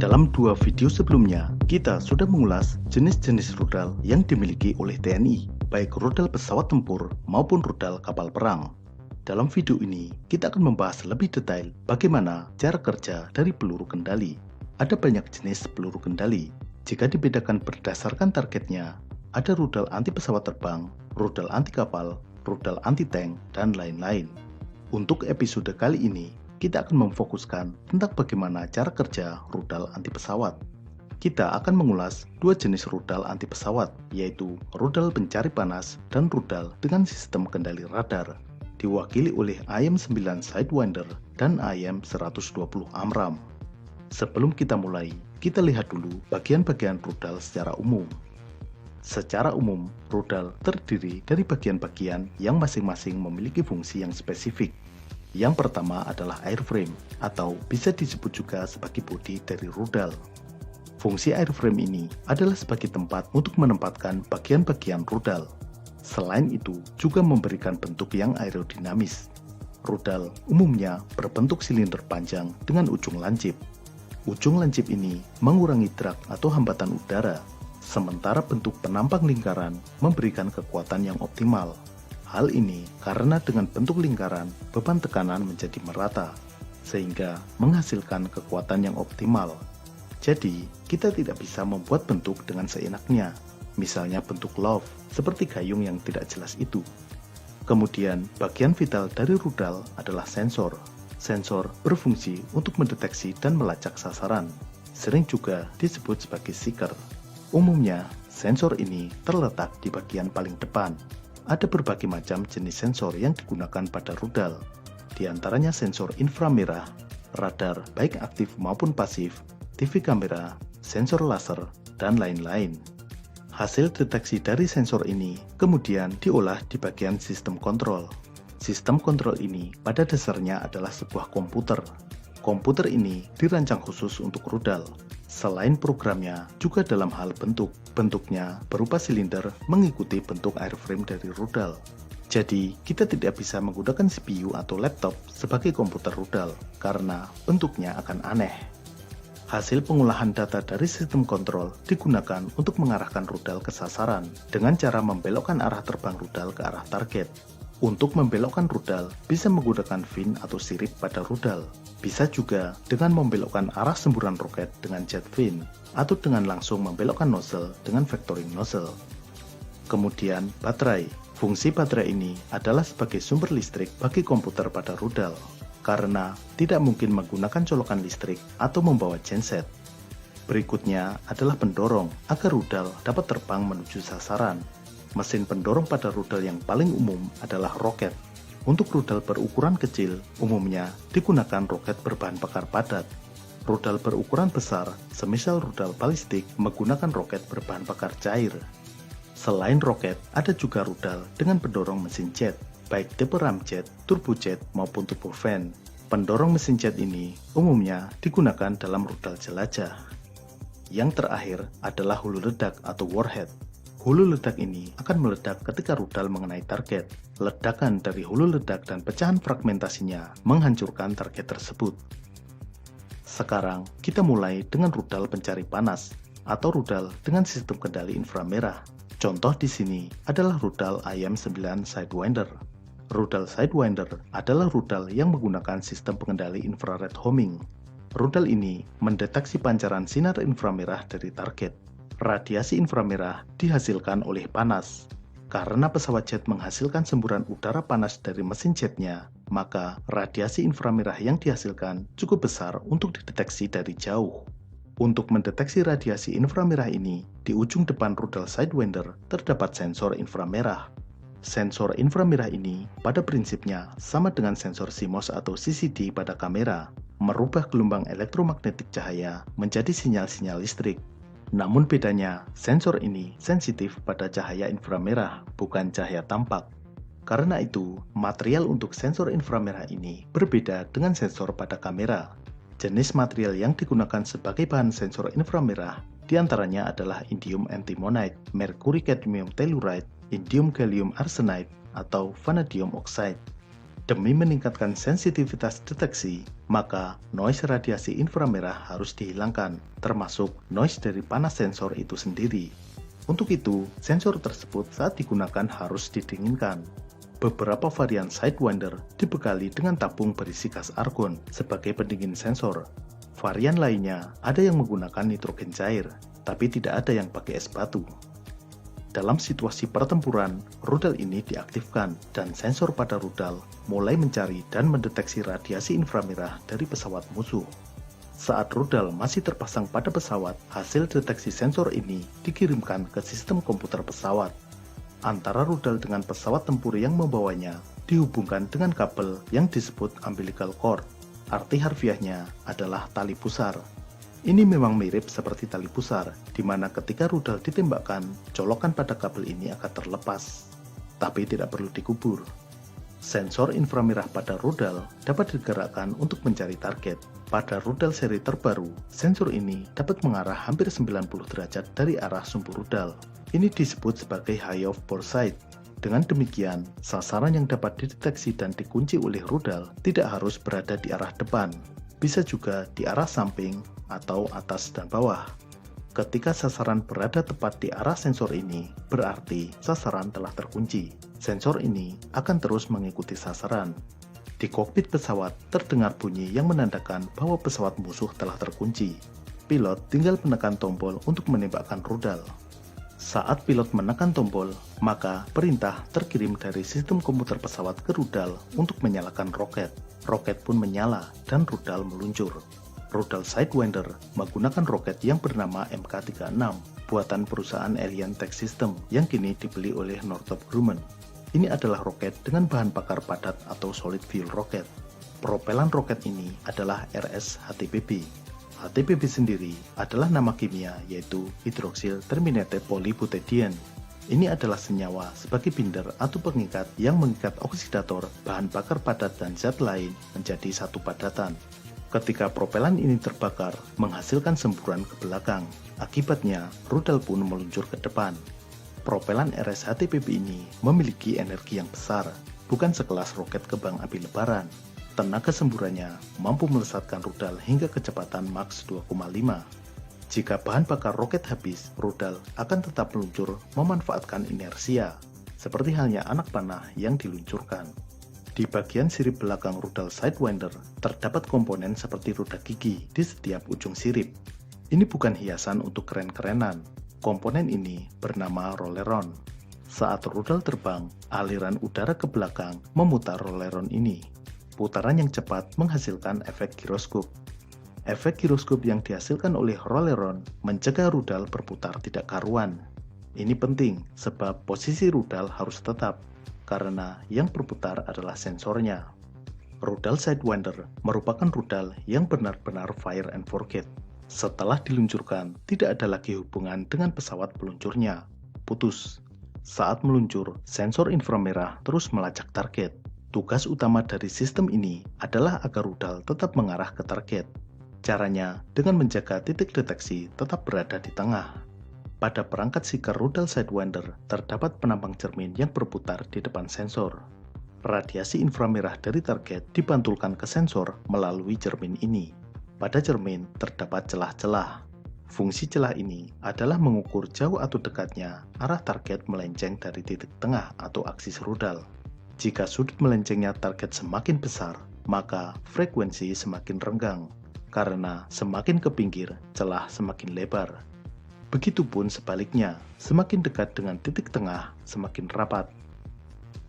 Dalam dua video sebelumnya, kita sudah mengulas jenis-jenis rudal yang dimiliki oleh TNI, baik rudal pesawat tempur maupun rudal kapal perang. Dalam video ini, kita akan membahas lebih detail bagaimana cara kerja dari peluru kendali. Ada banyak jenis peluru kendali. Jika dibedakan berdasarkan targetnya, ada rudal anti pesawat terbang, rudal anti kapal, rudal anti tank, dan lain-lain. Untuk episode kali ini, kita akan memfokuskan tentang bagaimana cara kerja rudal anti pesawat. Kita akan mengulas dua jenis rudal anti pesawat, yaitu rudal pencari panas dan rudal dengan sistem kendali radar, diwakili oleh IM-9 Sidewinder dan IM-120 AMRAAM. Sebelum kita mulai, kita lihat dulu bagian-bagian rudal secara umum. Secara umum, rudal terdiri dari bagian-bagian yang masing-masing memiliki fungsi yang spesifik. Yang pertama adalah airframe, atau bisa disebut juga sebagai bodi dari rudal. Fungsi airframe ini adalah sebagai tempat untuk menempatkan bagian-bagian rudal. Selain itu, juga memberikan bentuk yang aerodinamis. Rudal umumnya berbentuk silinder panjang dengan ujung lancip. Ujung lancip ini mengurangi drag atau hambatan udara, sementara bentuk penampang lingkaran memberikan kekuatan yang optimal. Hal ini karena dengan bentuk lingkaran, beban tekanan menjadi merata, sehingga menghasilkan kekuatan yang optimal. Jadi, kita tidak bisa membuat bentuk dengan seenaknya, misalnya bentuk love, seperti gayung yang tidak jelas itu. Kemudian, bagian vital dari rudal adalah sensor. Sensor berfungsi untuk mendeteksi dan melacak sasaran, sering juga disebut sebagai seeker. Umumnya, sensor ini terletak di bagian paling depan. Ada berbagai macam jenis sensor yang digunakan pada rudal, di antaranya sensor inframerah, radar baik aktif maupun pasif, TV kamera, sensor laser, dan lain-lain. Hasil deteksi dari sensor ini kemudian diolah di bagian sistem kontrol. Sistem kontrol ini pada dasarnya adalah sebuah komputer. Komputer ini dirancang khusus untuk rudal. Selain programnya, juga dalam hal bentuk. Bentuknya berupa silinder mengikuti bentuk airframe dari rudal. Jadi, kita tidak bisa menggunakan CPU atau laptop sebagai komputer rudal, karena bentuknya akan aneh. Hasil pengolahan data dari sistem kontrol digunakan untuk mengarahkan rudal ke sasaran, dengan cara membelokkan arah terbang rudal ke arah target. Untuk membelokkan rudal, bisa menggunakan fin atau sirip pada rudal. Bisa juga dengan membelokkan arah semburan roket dengan jet fin, atau dengan langsung membelokkan nozzle dengan vectoring nozzle. Kemudian, baterai. Fungsi baterai ini adalah sebagai sumber listrik bagi komputer pada rudal, karena tidak mungkin menggunakan colokan listrik atau membawa genset. Berikutnya adalah pendorong agar rudal dapat terbang menuju sasaran. Mesin pendorong pada rudal yang paling umum adalah roket. Untuk rudal berukuran kecil, umumnya digunakan roket berbahan bakar padat. Rudal berukuran besar, semisal rudal balistik, menggunakan roket berbahan bakar cair. Selain roket, ada juga rudal dengan pendorong mesin jet, baik tipe ramjet, turbojet, maupun turbofan. Pendorong mesin jet ini umumnya digunakan dalam rudal jelajah. Yang terakhir adalah hulu ledak atau warhead. Hulu ledak ini akan meledak ketika rudal mengenai target. Ledakan dari hulu ledak dan pecahan fragmentasinya menghancurkan target tersebut. Sekarang, kita mulai dengan rudal pencari panas atau rudal dengan sistem kendali inframerah. Contoh di sini adalah rudal IM-9 Sidewinder. Rudal Sidewinder adalah rudal yang menggunakan sistem pengendali infrared homing. Rudal ini mendeteksi pancaran sinar inframerah dari target. Radiasi inframerah dihasilkan oleh panas. Karena pesawat jet menghasilkan semburan udara panas dari mesin jetnya, maka radiasi inframerah yang dihasilkan cukup besar untuk dideteksi dari jauh. Untuk mendeteksi radiasi inframerah ini, di ujung depan rudal Sidewinder terdapat sensor inframerah. Sensor inframerah ini pada prinsipnya sama dengan sensor CMOS atau CCD pada kamera, merubah gelombang elektromagnetik cahaya menjadi sinyal-sinyal listrik. Namun bedanya, sensor ini sensitif pada cahaya inframerah, bukan cahaya tampak. Karena itu, material untuk sensor inframerah ini berbeda dengan sensor pada kamera. Jenis material yang digunakan sebagai bahan sensor inframerah diantaranya adalah indium antimonide, merkuri cadmium telluride, indium gallium arsenide, atau vanadium oxide. Demi meningkatkan sensitivitas deteksi, maka noise radiasi inframerah harus dihilangkan, termasuk noise dari panas sensor itu sendiri. Untuk itu, sensor tersebut saat digunakan harus didinginkan. Beberapa varian Sidewinder dibekali dengan tabung berisi gas argon sebagai pendingin sensor. Varian lainnya ada yang menggunakan nitrogen cair, tapi tidak ada yang pakai es batu. Dalam situasi pertempuran, rudal ini diaktifkan dan sensor pada rudal mulai mencari dan mendeteksi radiasi inframerah dari pesawat musuh. Saat rudal masih terpasang pada pesawat, hasil deteksi sensor ini dikirimkan ke sistem komputer pesawat. Antara rudal dengan pesawat tempur yang membawanya dihubungkan dengan kabel yang disebut umbilical cord. Arti harfiahnya adalah tali pusar. Ini memang mirip seperti tali pusar, di mana ketika rudal ditembakkan, colokan pada kabel ini akan terlepas, tapi tidak perlu dikubur. Sensor inframerah pada rudal dapat digerakkan untuk mencari target. Pada rudal seri terbaru, sensor ini dapat mengarah hampir 90 derajat dari arah sumbu rudal. Ini disebut sebagai high of bore sight. Dengan demikian, sasaran yang dapat dideteksi dan dikunci oleh rudal tidak harus berada di arah depan, bisa juga di arah samping atau atas dan bawah. Ketika sasaran berada tepat di arah sensor ini, berarti sasaran telah terkunci. Sensor ini akan terus mengikuti sasaran. Di kokpit pesawat terdengar bunyi yang menandakan bahwa pesawat musuh telah terkunci. Pilot tinggal menekan tombol untuk menembakkan rudal. Saat pilot menekan tombol, maka perintah terkirim dari sistem komputer pesawat ke rudal untuk menyalakan roket. Roket pun menyala dan rudal meluncur. Rudal Sidewinder menggunakan roket yang bernama Mk-36, buatan perusahaan Alien Tech System yang kini dibeli oleh Northrop Grumman. Ini adalah roket dengan bahan bakar padat atau solid fuel rocket. Propelan roket ini adalah RS-HTPB. HTPB sendiri adalah nama kimia yaitu hydroxyl terminated polybutadiene. Ini adalah senyawa sebagai binder atau pengikat yang mengikat oksidator, bahan bakar padat dan zat lain menjadi satu padatan. Ketika propelan ini terbakar, menghasilkan semburan ke belakang. Akibatnya, rudal pun meluncur ke depan. Propelan RS-HTPB ini memiliki energi yang besar, bukan sekelas roket kembang api lebaran. Tenaga semburannya mampu melesatkan rudal hingga kecepatan Mach 2,5. Jika bahan bakar roket habis, rudal akan tetap meluncur memanfaatkan inersia, seperti halnya anak panah yang diluncurkan. Di bagian sirip belakang rudal Sidewinder, terdapat komponen seperti roda gigi di setiap ujung sirip. Ini bukan hiasan untuk keren-kerenan. Komponen ini bernama rolleron. Saat rudal terbang, aliran udara ke belakang memutar rolleron ini. Putaran yang cepat menghasilkan efek giroskop. Efek giroskop yang dihasilkan oleh rolleron mencegah rudal berputar tidak karuan. Ini penting sebab posisi rudal harus tetap, karena yang berputar adalah sensornya. Rudal Sidewinder merupakan rudal yang benar-benar fire and forget. Setelah diluncurkan, tidak ada lagi hubungan dengan pesawat peluncurnya. Putus. Saat meluncur, sensor inframerah terus melacak target. Tugas utama dari sistem ini adalah agar rudal tetap mengarah ke target. Caranya dengan menjaga titik deteksi tetap berada di tengah. Pada perangkat seeker rudal Sidewinder, terdapat penampang cermin yang berputar di depan sensor. Radiasi inframerah dari target dipantulkan ke sensor melalui cermin ini. Pada cermin terdapat celah-celah. Fungsi celah ini adalah mengukur jauh atau dekatnya arah target melenceng dari titik tengah atau aksis rudal. Jika sudut melencengnya target semakin besar, maka frekuensi semakin renggang, karena semakin ke pinggir, celah semakin lebar. Begitupun sebaliknya, semakin dekat dengan titik tengah, semakin rapat.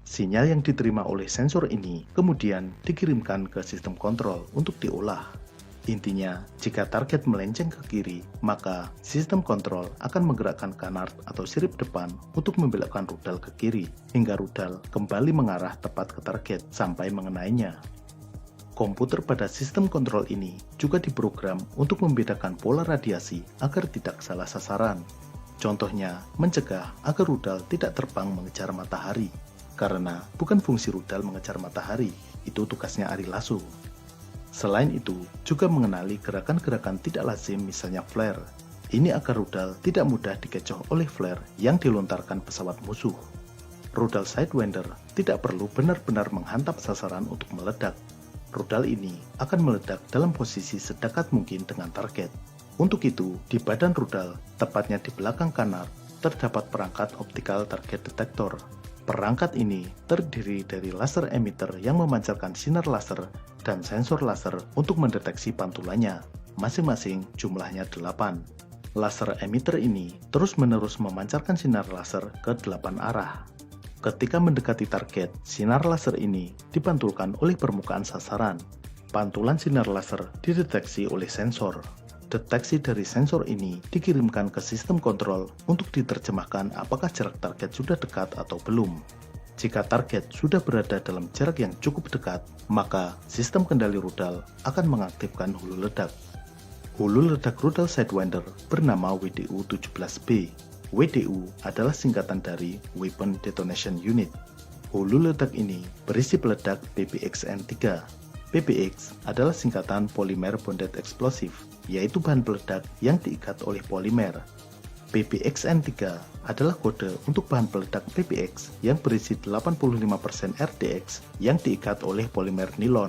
Sinyal yang diterima oleh sensor ini kemudian dikirimkan ke sistem kontrol untuk diolah. Intinya, jika target melenceng ke kiri, maka sistem kontrol akan menggerakkan kanard atau sirip depan untuk membelokkan rudal ke kiri, hingga rudal kembali mengarah tepat ke target sampai mengenainya. Komputer pada sistem kontrol ini juga diprogram untuk membedakan pola radiasi agar tidak salah sasaran. Contohnya, mencegah agar rudal tidak terbang mengejar matahari, karena bukan fungsi rudal mengejar matahari, itu tugasnya Ari Lasso. Selain itu, juga mengenali gerakan-gerakan tidak lazim misalnya flare. Ini agar rudal tidak mudah dikecoh oleh flare yang dilontarkan pesawat musuh. Rudal Sidewinder tidak perlu benar-benar menghantam sasaran untuk meledak. Rudal ini akan meledak dalam posisi sedekat mungkin dengan target. Untuk itu, di badan rudal, tepatnya di belakang kanar, terdapat perangkat optical target detector. Perangkat ini terdiri dari laser emitter yang memancarkan sinar laser dan sensor laser untuk mendeteksi pantulannya. Masing-masing jumlahnya 8. Laser emitter ini terus-menerus memancarkan sinar laser ke 8 arah. Ketika mendekati target, sinar laser ini dipantulkan oleh permukaan sasaran. Pantulan sinar laser dideteksi oleh sensor. Deteksi dari sensor ini dikirimkan ke sistem kontrol untuk diterjemahkan apakah jarak target sudah dekat atau belum. Jika target sudah berada dalam jarak yang cukup dekat, maka sistem kendali rudal akan mengaktifkan hulu ledak. Hulu ledak rudal Sidewinder bernama WDU-17B. WDU adalah singkatan dari Weapon Detonation Unit. Hulu ledak ini berisi peledak PBXN-3. PBX adalah singkatan Polymer Bonded Explosive, yaitu bahan peledak yang diikat oleh polimer. PBXN-3 adalah kode untuk bahan peledak PBX yang berisi 85% RDX yang diikat oleh polimer nilon.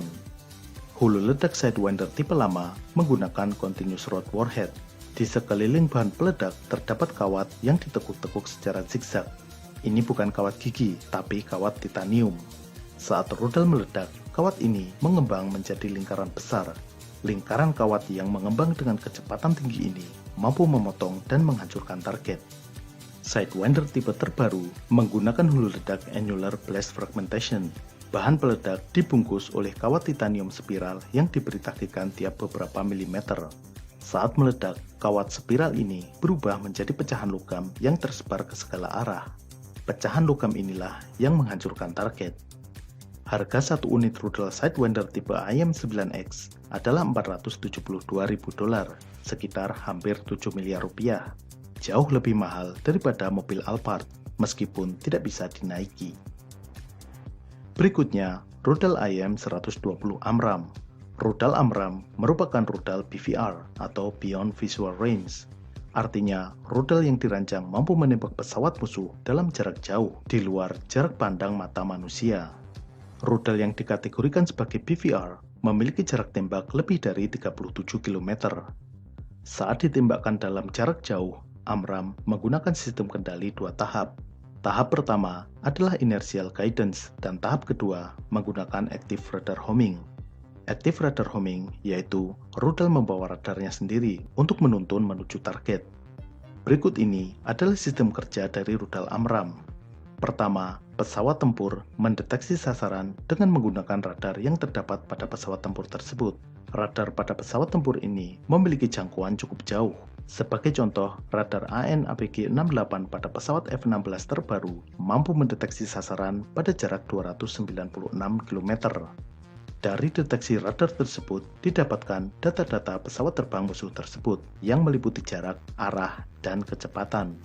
Hulu ledak Sidewinder tipe lama menggunakan continuous rod warhead. Di sekeliling bahan peledak terdapat kawat yang ditekuk-tekuk secara zigzag. Ini bukan kawat gigi, tapi kawat titanium. Saat rudal meledak, kawat ini mengembang menjadi lingkaran besar. Lingkaran kawat yang mengembang dengan kecepatan tinggi ini mampu memotong dan menghancurkan target. Sidewinder tipe terbaru menggunakan hulu ledak annular blast fragmentation. Bahan peledak dibungkus oleh kawat titanium spiral yang diberi takikan tiap beberapa milimeter. Saat meledak, kawat spiral ini berubah menjadi pecahan logam yang tersebar ke segala arah. Pecahan logam inilah yang menghancurkan target. Harga satu unit rudal Sidewinder tipe IM-9X adalah $472.000, sekitar hampir 7 miliar rupiah. Jauh lebih mahal daripada mobil Alphard, meskipun tidak bisa dinaiki. Berikutnya, rudal IM-120 AMRAAM. Rudal AMRAAM merupakan rudal BVR atau Beyond Visual Range. Artinya, rudal yang dirancang mampu menembak pesawat musuh dalam jarak jauh di luar jarak pandang mata manusia. Rudal yang dikategorikan sebagai BVR memiliki jarak tembak lebih dari 37 km. Saat ditembakkan dalam jarak jauh, AMRAAM menggunakan sistem kendali 2 tahap. Tahap pertama adalah inertial guidance dan tahap kedua menggunakan active radar homing. Active radar homing yaitu rudal membawa radarnya sendiri untuk menuntun menuju target. Berikut ini adalah sistem kerja dari rudal AMRAAM. Pertama, pesawat tempur mendeteksi sasaran dengan menggunakan radar yang terdapat pada pesawat tempur tersebut. Radar pada pesawat tempur ini memiliki jangkauan cukup jauh. Sebagai contoh, radar AN/APG-68 pada pesawat F-16 terbaru mampu mendeteksi sasaran pada jarak 296 km. Dari deteksi radar tersebut didapatkan data-data pesawat terbang musuh tersebut yang meliputi jarak, arah, dan kecepatan.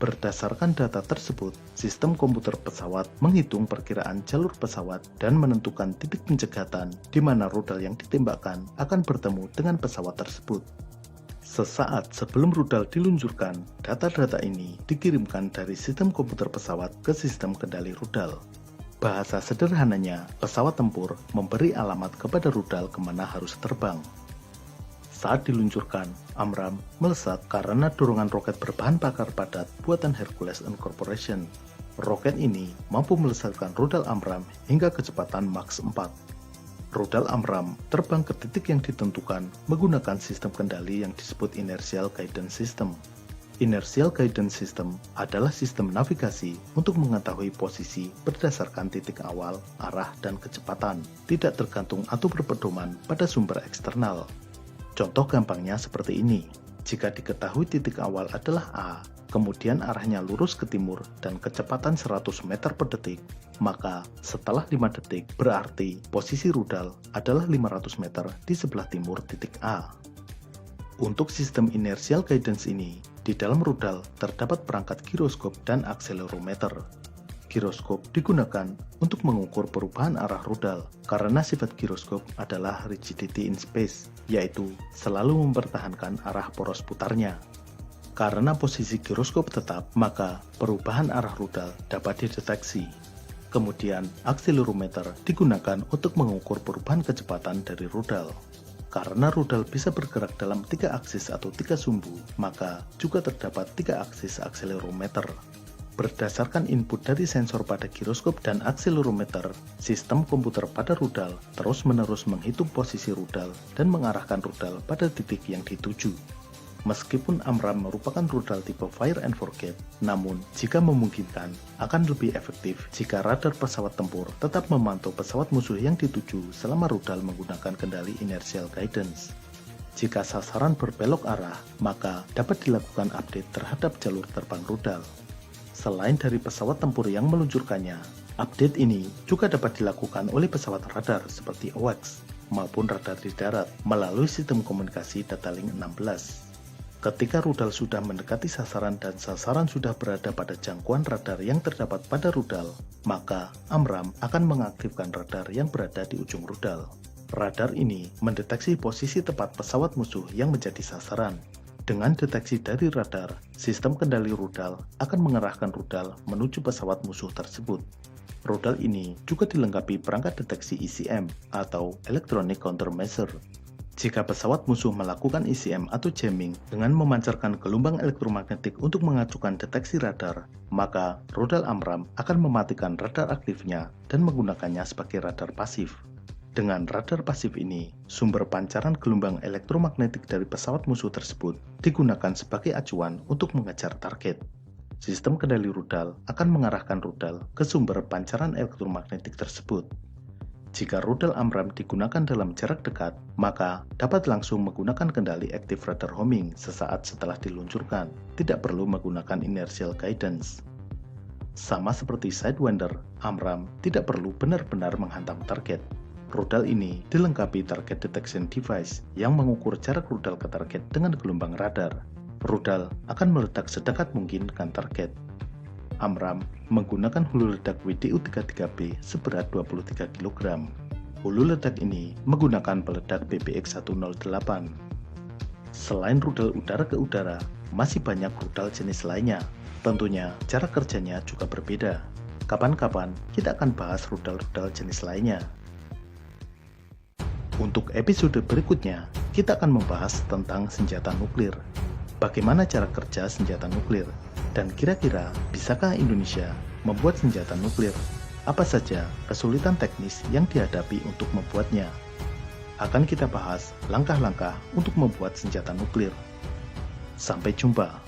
Berdasarkan data tersebut, sistem komputer pesawat menghitung perkiraan jalur pesawat dan menentukan titik pencegatan di mana rudal yang ditembakkan akan bertemu dengan pesawat tersebut. Sesaat sebelum rudal diluncurkan, data-data ini dikirimkan dari sistem komputer pesawat ke sistem kendali rudal. Bahasa sederhananya, pesawat tempur memberi alamat kepada rudal kemana harus terbang. Saat diluncurkan, AMRAAM melesat karena dorongan roket berbahan bakar padat buatan Hercules Incorporation. Roket ini mampu melesatkan rudal AMRAAM hingga kecepatan Mach 4. Rudal AMRAAM terbang ke titik yang ditentukan menggunakan sistem kendali yang disebut Inertial Guidance System. Inertial Guidance System adalah sistem navigasi untuk mengetahui posisi berdasarkan titik awal, arah, dan kecepatan, tidak tergantung atau berpedoman pada sumber eksternal. Contoh gampangnya seperti ini, jika diketahui titik awal adalah A, kemudian arahnya lurus ke timur dan kecepatan 100 meter per detik, maka setelah 5 detik berarti posisi rudal adalah 500 meter di sebelah timur titik A. Untuk sistem inertial guidance ini, di dalam rudal terdapat perangkat giroskop dan akselerometer. Giroskop digunakan untuk mengukur perubahan arah rudal karena sifat giroskop adalah rigidity in space, yaitu selalu mempertahankan arah poros putarnya. Karena posisi giroskop tetap, maka perubahan arah rudal dapat dideteksi. Kemudian, akselerometer digunakan untuk mengukur perubahan kecepatan dari rudal. Karena rudal bisa bergerak dalam 3 aksis atau 3 sumbu, maka juga terdapat 3 aksis akselerometer. Berdasarkan input dari sensor pada giroskop dan akselerometer, sistem komputer pada rudal terus-menerus menghitung posisi rudal dan mengarahkan rudal pada titik yang dituju. Meskipun AMRAAM merupakan rudal tipe Fire and Forget, namun jika memungkinkan, akan lebih efektif jika radar pesawat tempur tetap memantau pesawat musuh yang dituju selama rudal menggunakan kendali inertial guidance. Jika sasaran berbelok arah, maka dapat dilakukan update terhadap jalur terbang rudal. Selain dari pesawat tempur yang meluncurkannya, update ini juga dapat dilakukan oleh pesawat radar seperti AWACS maupun radar di darat melalui sistem komunikasi data link 16. Ketika rudal sudah mendekati sasaran dan sasaran sudah berada pada jangkauan radar yang terdapat pada rudal, maka AMRAAM akan mengaktifkan radar yang berada di ujung rudal. Radar ini mendeteksi posisi tepat pesawat musuh yang menjadi sasaran. Dengan deteksi dari radar, sistem kendali rudal akan mengerahkan rudal menuju pesawat musuh tersebut. Rudal ini juga dilengkapi perangkat deteksi ECM atau Electronic Countermeasure. Jika pesawat musuh melakukan ECM atau jamming dengan memancarkan gelombang elektromagnetik untuk mengacukan deteksi radar, maka rudal AMRAAM akan mematikan radar aktifnya dan menggunakannya sebagai radar pasif. Dengan radar pasif ini, sumber pancaran gelombang elektromagnetik dari pesawat musuh tersebut digunakan sebagai acuan untuk mengejar target. Sistem kendali rudal akan mengarahkan rudal ke sumber pancaran elektromagnetik tersebut. Jika rudal AMRAAM digunakan dalam jarak dekat, maka dapat langsung menggunakan kendali active radar homing sesaat setelah diluncurkan, tidak perlu menggunakan inertial guidance. Sama seperti Sidewinder, AMRAAM tidak perlu benar-benar menghantam target. Rudal ini dilengkapi target detection device yang mengukur jarak rudal ke target dengan gelombang radar. Rudal akan meledak sedekat mungkin dengan target. AMRAAM menggunakan hulu ledak WDU-33B seberat 23 kg. Hulu ledak ini menggunakan peledak BBX-108. Selain rudal udara ke udara, masih banyak rudal jenis lainnya. Tentunya cara kerjanya juga berbeda. Kapan-kapan kita akan bahas rudal-rudal jenis lainnya. Untuk episode berikutnya, kita akan membahas tentang senjata nuklir. Bagaimana cara kerja senjata nuklir? Dan kira-kira bisakah Indonesia membuat senjata nuklir? Apa saja kesulitan teknis yang dihadapi untuk membuatnya? Akan kita bahas langkah-langkah untuk membuat senjata nuklir. Sampai jumpa.